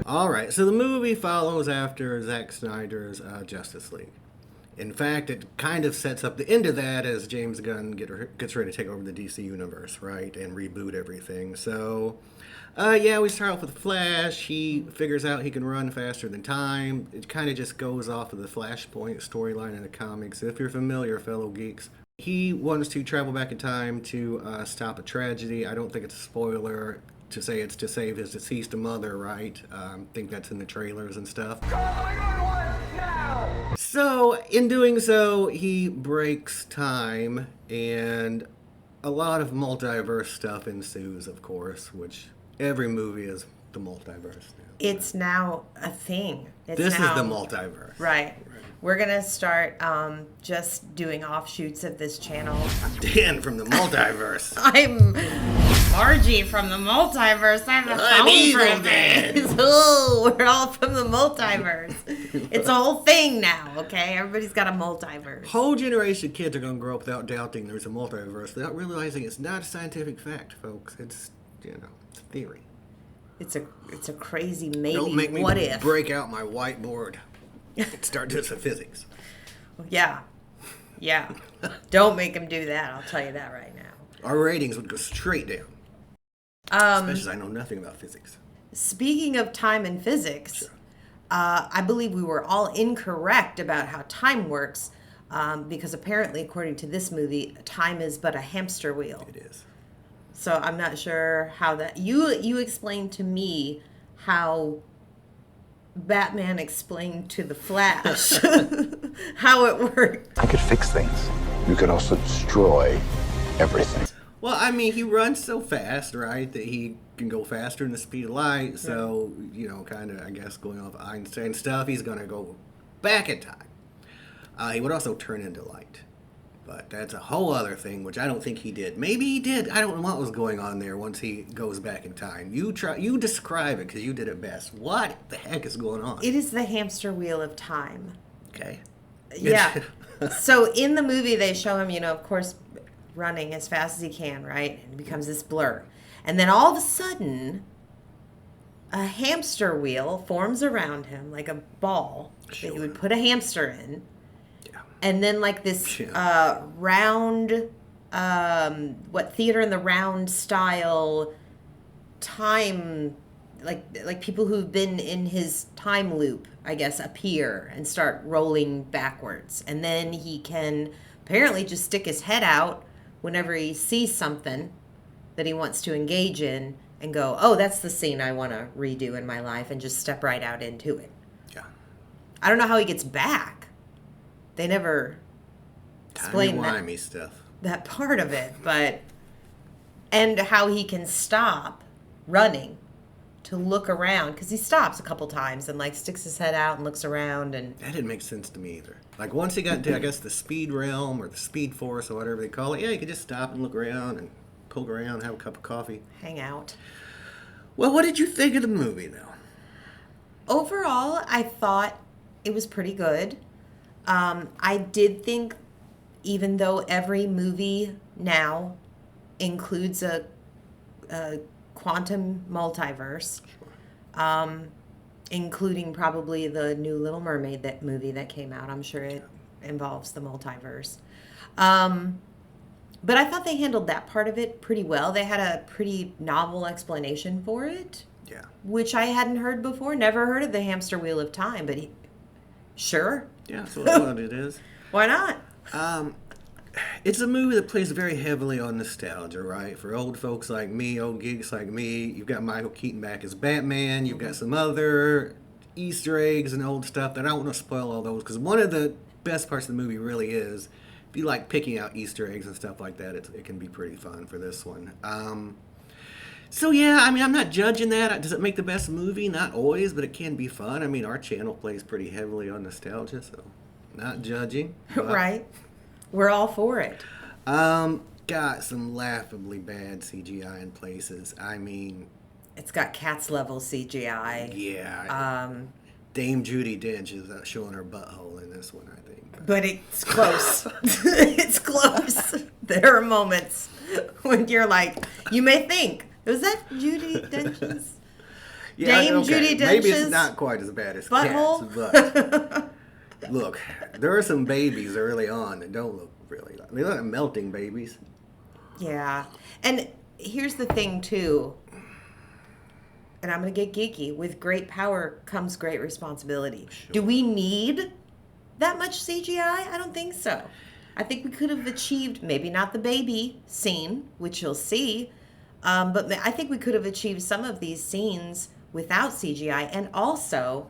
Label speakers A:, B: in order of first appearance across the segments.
A: All right, so the movie follows after Zack Snyder's Justice League. In fact, it kind of sets up the end of that as James Gunn gets ready to take over the DC universe, right, and reboot everything. So, yeah, we start off with Flash. He figures out he can run faster than time. It kind of just goes off of the Flashpoint storyline in the comics. If you're familiar, fellow geeks, he wants to travel back in time to stop a tragedy. I don't think it's a spoiler to say it's to save his deceased mother, right? I think that's in the trailers and stuff. So, in doing so, he breaks time, and a lot of multiverse stuff ensues, of course, which every movie is the multiverse now.
B: It's now a thing.
A: This is the multiverse.
B: Right. We're going to start just doing offshoots of this channel.
A: I'm Dan from the multiverse.
B: I'm Margie from the multiverse. I'm
A: Evil Dan.
B: Oh, we're all from the multiverse. It's a whole thing now, okay? Everybody's got a multiverse.
A: Whole generation of kids are going to grow up without doubting there's a multiverse, without realizing it's not a scientific fact, folks. It's, it's a theory.
B: It's a crazy maybe.
A: Don't make me
B: what if?
A: break out my whiteboard and start doing some physics.
B: Yeah. Don't make him do that. I'll tell you that right now.
A: Our ratings would go straight down. Especially as I know nothing about physics.
B: Speaking of time and physics,
A: Sure.
B: I believe we were all incorrect about how time works because apparently, according to this movie, time is but a hamster wheel.
A: It is.
B: So I'm not sure how that... You explained to me how Batman explained to the Flash how it worked.
C: I could fix things. You could also destroy everything.
A: Well, I mean, he runs so fast, right, that he can go faster than the speed of light. So, kind of, I guess, going off Einstein stuff, he's going to go back in time. He would also turn into light. But that's a whole other thing, which I don't think he did. Maybe he did. I don't know what was going on there once he goes back in time. You describe it, because you did it best. What the heck is going on?
B: It is the hamster wheel of time.
A: Okay.
B: Yeah. So in the movie, they show him, of course, running as fast as he can, right? And it becomes this blur. And then all of a sudden, a hamster wheel forms around him like a ball that you would put a hamster in.
A: Yeah.
B: And then like this round, Theater in the Round style time, like people who've been in his time loop, I guess, appear and start rolling backwards. And then he can apparently just stick his head out whenever he sees something that he wants to engage in and go, oh, that's the scene I want to redo in my life, and just step right out into it.
A: Yeah.
B: I don't know how he gets back. They never explain
A: Timey-wimey stuff.
B: that part of it, and how he can stop running to look around, because he stops a couple times and sticks his head out and looks around. And
A: That didn't make sense to me either. Once he got into, I guess, the speed realm or the speed force or whatever they call it, you could just stop and look around and poke around, have a cup of coffee.
B: hang out.
A: Well, what did you think of the movie, though?
B: Overall, I thought it was pretty good. I did think, even though every movie now includes a quantum multiverse, including probably the new Little Mermaid movie that came out. I'm sure it involves the multiverse. But I thought they handled that part of it pretty well. They had a pretty novel explanation for it.
A: Yeah.
B: Which I hadn't heard before. Never heard of the hamster wheel of time, but sure.
A: Yeah, that's what it is.
B: Why not?
A: It's a movie that plays very heavily on nostalgia, right? For old folks like me, old geeks like me, you've got Michael Keaton back as Batman, you've got some other Easter eggs and old stuff that I don't want to spoil all those, because one of the best parts of the movie really is, if you like picking out Easter eggs and stuff like that, it can be pretty fun for this one. So yeah, I mean, I'm not judging that. Does it make the best movie? Not always, but it can be fun. I mean, our channel plays pretty heavily on nostalgia, so not judging.
B: Right. We're all for it.
A: Got some laughably bad CGI in places. I mean...
B: It's got Cats level CGI.
A: Yeah. Dame Judi Dench is showing her butthole in this one, I think.
B: But it's close. It's close. There are moments when you're like, you may think, was that Judi Dench's? Dame Judi Dench's
A: maybe it's not quite as bad as
B: butthole.
A: Cats, but look, there are some babies early on that don't look really like, they look like melting babies.
B: Yeah. And here's the thing, too. And I'm going to get geeky. With great power comes great responsibility.
A: Sure.
B: Do we need that much CGI? I don't think so. I think we could have achieved, maybe not the baby scene, which you'll see, but I think we could have achieved some of these scenes without CGI. And also,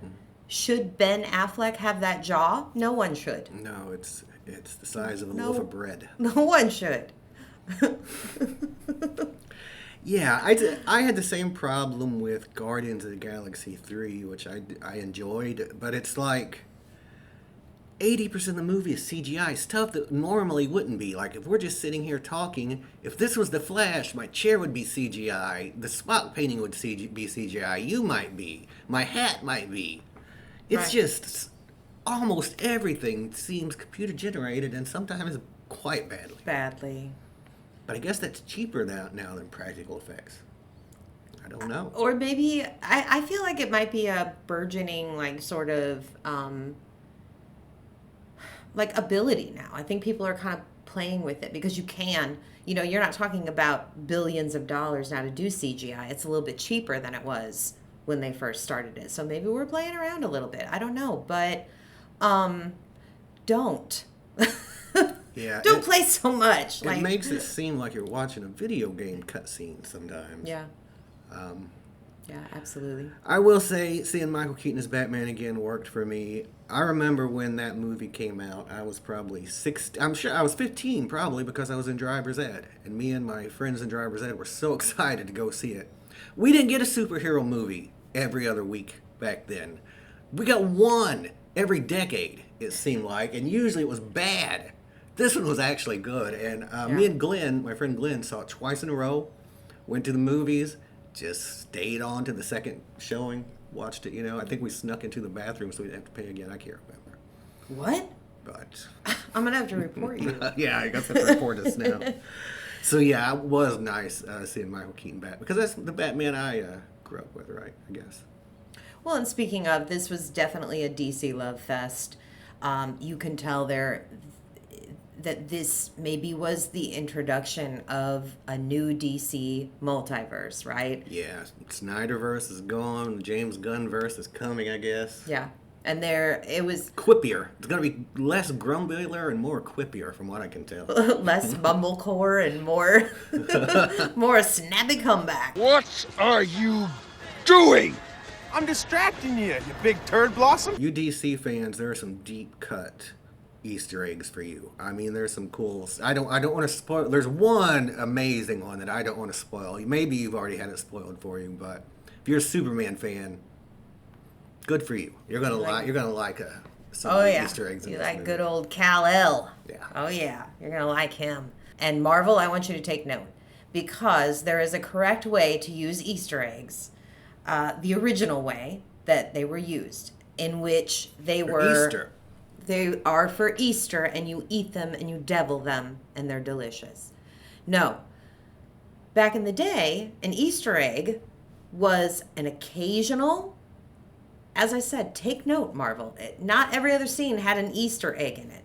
B: should Ben Affleck have that jaw? No one should.
A: No, it's the size of a loaf of bread.
B: No one should.
A: Yeah, I had the same problem with Guardians of the Galaxy 3, which I enjoyed, but it's like 80% of the movie is CGI, stuff that normally wouldn't be. Like, if we're just sitting here talking, if this was The Flash, my chair would be CGI, the spot painting would be CGI, you might be, my hat might be. It's
B: Right.
A: just almost everything seems computer generated, and sometimes quite badly.
B: Badly.
A: But I guess that's cheaper now than practical effects. I don't know.
B: Or maybe, I feel like it might be a burgeoning, like, sort of, like, ability now. I think people are kind of playing with it because you can. You're not talking about billions of dollars now to do CGI. It's a little bit cheaper than it was when they first started it. So maybe we're playing around a little bit. I don't know. But don't.
A: Yeah,
B: Don't play so much.
A: It makes it seem like you're watching a video game cutscene sometimes.
B: Yeah. Yeah, absolutely.
A: I will say, seeing Michael Keaton as Batman again worked for me. I remember when that movie came out, I was probably 16. I'm sure I was 15, probably, because I was in driver's ed. And me and my friends in driver's ed were so excited to go see it. We didn't get a superhero movie every other week back then. We got one every decade, it seemed like, and usually it was bad. This one was actually good, and me and Glenn, my friend Glenn, saw it twice in a row, went to the movies, just stayed on to the second showing, watched it, I think we snuck into the bathroom so we didn't have to pay again, I can't remember.
B: What?
A: But
B: I'm going to have to report you.
A: yeah, I guess I have to report us now. So yeah, it was nice seeing Michael Keaton back, because that's the Batman I grew up with, right, I guess.
B: Well, and speaking of, this was definitely a DC love fest. You can tell that this maybe was the introduction of a new DC multiverse, right?
A: Yeah, Snyderverse is gone, James Gunn-verse is coming, I guess.
B: Yeah, and it was
A: Quippier. It's going to be less grumbular and more quippier, from what I can tell.
B: less mumblecore and more snappy comeback.
D: What are you doing? I'm distracting you, you big turd blossom.
A: You DC fans, there are some deep cut Easter eggs for you. I mean, there's some cool. I don't want to spoil. There's one amazing one that I don't want to spoil. Maybe you've already had it spoiled for you, but if you're a Superman fan, good for you. You're gonna like. You're gonna like some of the Easter eggs.
B: You
A: in this
B: like
A: movie.
B: good old Kal-El.
A: Yeah.
B: Oh yeah, you're gonna like him. And Marvel, I want you to take note because there is a correct way to use Easter eggs, the original way that they were used, in which they were
A: Easter.
B: They are for Easter, and you eat them and you devil them, and they're delicious. No. Back in the day, an Easter egg was an occasional, as I said, take note, Marvel. Not every other scene had an Easter egg in it.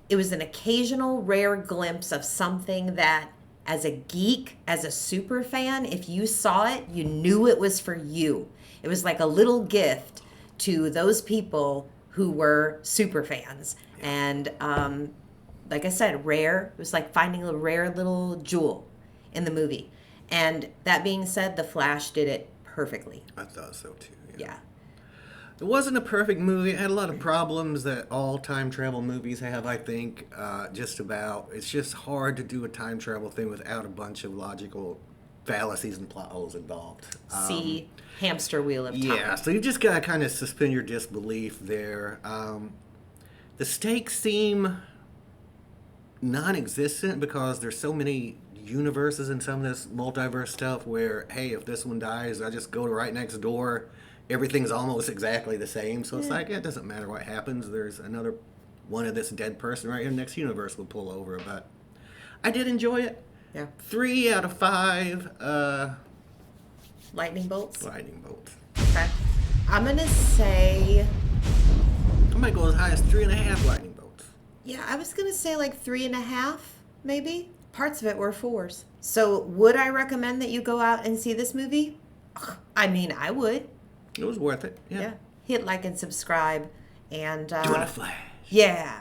B: It was an occasional rare glimpse of something that, as a geek, as a super fan, if you saw it, you knew it was for you. It was like a little gift to those people who were super fans. And like I said, rare. It was like finding a rare little jewel in the movie. And that being said, The Flash did it perfectly.
A: I thought so too.
B: Yeah.
A: It wasn't a perfect movie. It had a lot of problems that all time travel movies have, I think. Just about. It's just hard to do a time travel thing without a bunch of logical fallacies and plot holes involved.
B: See Hamster Wheel of Time.
A: Yeah, so you just got to kind of suspend your disbelief there. The stakes seem non-existent because there's so many universes in some of this multiverse stuff where, hey, if this one dies, I just go to right next door. Everything's almost exactly the same. So it's like, it doesn't matter what happens. There's another one of this dead person right in the next universe will pull over. But I did enjoy it.
B: Yeah.
A: 3 out of 5
B: Lightning bolts.
A: lightning bolts.
B: Okay. I'm gonna say,
A: I might go as high as 3.5 lightning bolts.
B: yeah, I was gonna say like 3.5, maybe. Parts of it were 4s. So would I recommend that you go out and see this movie? I mean, I would.
A: It was worth it.
B: Yeah. Hit like and subscribe. And
A: Doing a flash.
B: yeah.